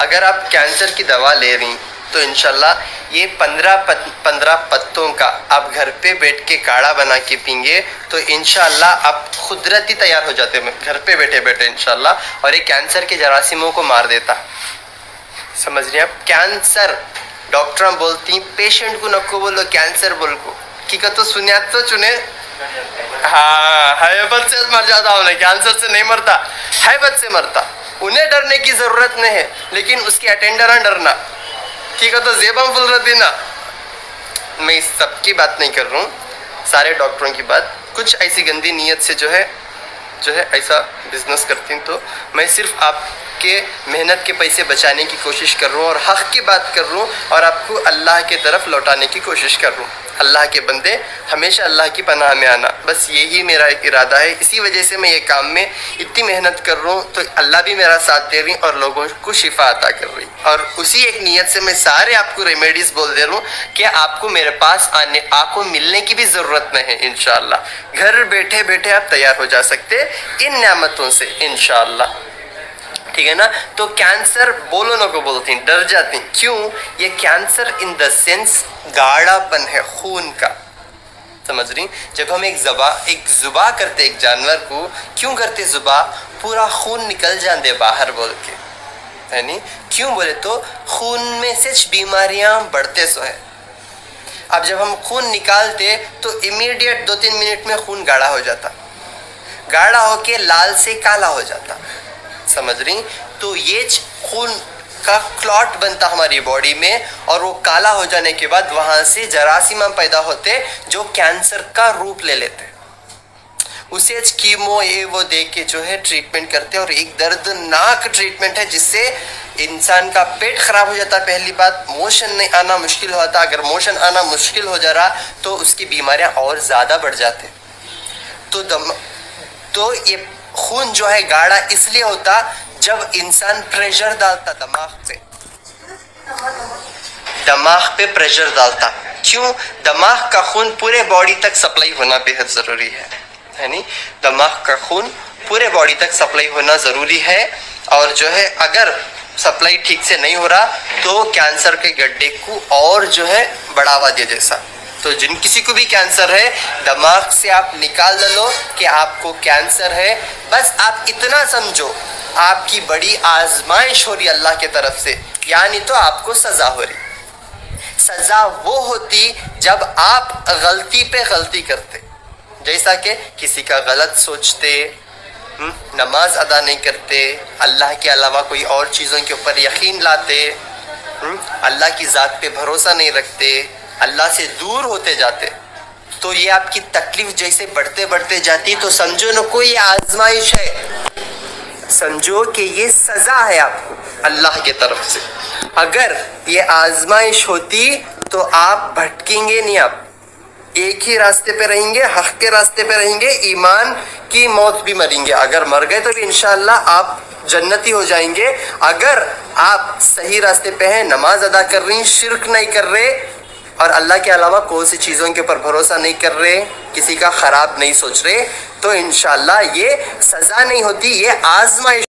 اگر آپ کینسر کی دوا لے رہی تو انشاءاللہ یہ 15 پتوں کا آپ گھر پہ بیٹھ کے کاڑھا بنا کے پئیں گے تو انشاءاللہ آپ قدرتی تیار ہو جاتے ہیں گھر پہ بیٹھے بیٹھے انشاءاللہ، اور یہ کینسر کے جراثیموں کو مار دیتا. سمجھ رہے ہیں آپ؟ کینسر ڈاکٹر بولتی پیشنٹ کو نکو بولو کینسر بول کو کی کہ تو سنیات تو چنے ہاں حیبت سے مر جاتا انہیں، کینسر سے نہیں مرتا، حیبت سے مرتا. انہیں ڈرنے کی ضرورت نہیں ہے لیکن اس کے اٹینڈراں ڈرنا ٹھیک ہے. تو زیبم بول رہی نا، میں اس سب کی بات نہیں کر رہا ہوں، سارے ڈاکٹروں کی بات. کچھ ایسی گندی نیت سے جو ہے ایسا بزنس کرتی ہیں، تو میں صرف آپ کے محنت کے پیسے بچانے کی کوشش کر رہا ہوں اور حق کی بات کر رہا ہوں اور آپ کو اللہ کے طرف لوٹانے کی کوشش کر رہا ہوں. اللہ کے بندے ہمیشہ اللہ کی پناہ میں آنا، بس یہی میرا ایک ارادہ ہے. اسی وجہ سے میں یہ کام میں اتنی محنت کر رہا ہوں، تو اللہ بھی میرا ساتھ دے رہی اور لوگوں کو شفا عطا کر رہی. اور اسی ایک نیت سے میں سارے آپ کو ریمیڈیز بول دے رہا ہوں کہ آپ کو میرے پاس آپ کو ملنے کی بھی ضرورت نہیں ہے. انشاءاللہ گھر بیٹھے بیٹھے آپ تیار ہو جا سکتے ان نعمتوں سے انشاءاللہ. ٹھیک ہے نا؟ تو کینسر بولو نہ کو بولتی ہیں، ڈر جاتی ہیں. کیوں؟ یہ کینسر ان دا سینس گاڑھا پن ہے خون کا. سمجھ رہی؟ جب ہم ایک ذبح کرتے ایک جانور کو، کیوں کرتے ذبح؟ پورا خون نکل جاندے باہر بول کے، یعنی کیوں بولے تو خون میں سے بیماریاں بڑھتے سو ہے. اب جب ہم خون نکالتے تو امیڈیٹ 2-3 منٹ میں خون گاڑھا ہو جاتا، گاڑھا ہو کے لال سے کالا ہو جاتا. سمجھ رہی؟ تو یہ خون کا کلاٹ بنتا ہماری باڈی میں اور وہ کالا ہو جانے کے بعد وہاں سے جراثیم پیدا ہوتے جو کینسر کا روپ لے لیتے. اسے کیمو یہ وہ دے کے جو ہے ٹریٹمنٹ کرتے، اور ایک دردناک ٹریٹمنٹ ہے جس سے انسان کا پیٹ خراب ہو جاتا. پہلی بات موشن نہیں آنا مشکل ہوتا، اگر موشن آنا مشکل ہو جا رہا تو اس کی بیماریاں اور زیادہ بڑھ جاتے. تو یہ خون جو ہے گاڑھا اس لیے ہوتا جب انسان پریشر ڈالتا دماغ پہ پریشر ڈالتا. کیوں؟ دماغ کا خون پورے باڈی تک سپلائی ہونا بہت ضروری ہے، یعنی دماغ کا خون پورے باڈی تک سپلائی ہونا ضروری ہے. اور جو ہے اگر سپلائی ٹھیک سے نہیں ہو رہا تو کینسر کے گڈھے کو اور جو ہے بڑھاوا دے جیسا. تو جن کسی کو بھی کینسر ہے دماغ سے آپ نکال لو کہ آپ کو کینسر ہے. بس آپ اتنا سمجھو آپ کی بڑی آزمائش ہو رہی اللہ کے طرف سے، یعنی تو آپ کو سزا ہو رہی. سزا وہ ہوتی جب آپ غلطی پہ غلطی کرتے، جیسا کہ کسی کا غلط سوچتے، نماز ادا نہیں کرتے، اللہ کے علاوہ کوئی اور چیزوں کے اوپر یقین لاتے، اللہ کی ذات پہ بھروسہ نہیں رکھتے، اللہ سے دور ہوتے جاتے. تو یہ آپ کی تکلیف جیسے بڑھتے جاتی تو سمجھو نہ کوئی آزمائش ہے، سمجھو کہ یہ سزا ہے آپ کو اللہ کی طرف سے. اگر یہ آزمائش ہوتی تو آپ بھٹکیں گے نہیں، آپ ایک ہی راستے پہ رہیں گے، حق کے راستے پہ رہیں گے، ایمان کی موت بھی مریں گے. اگر مر گئے تو بھی انشاءاللہ آپ جنتی ہو جائیں گے. اگر آپ صحیح راستے پہ ہیں، نماز ادا کر رہی، شرک نہیں کر رہے اور اللہ کے علاوہ کوئی سی چیزوں کے اوپر بھروسہ نہیں کر رہے، کسی کا خراب نہیں سوچ رہے، تو انشاءاللہ یہ سزا نہیں ہوتی، یہ آزمائش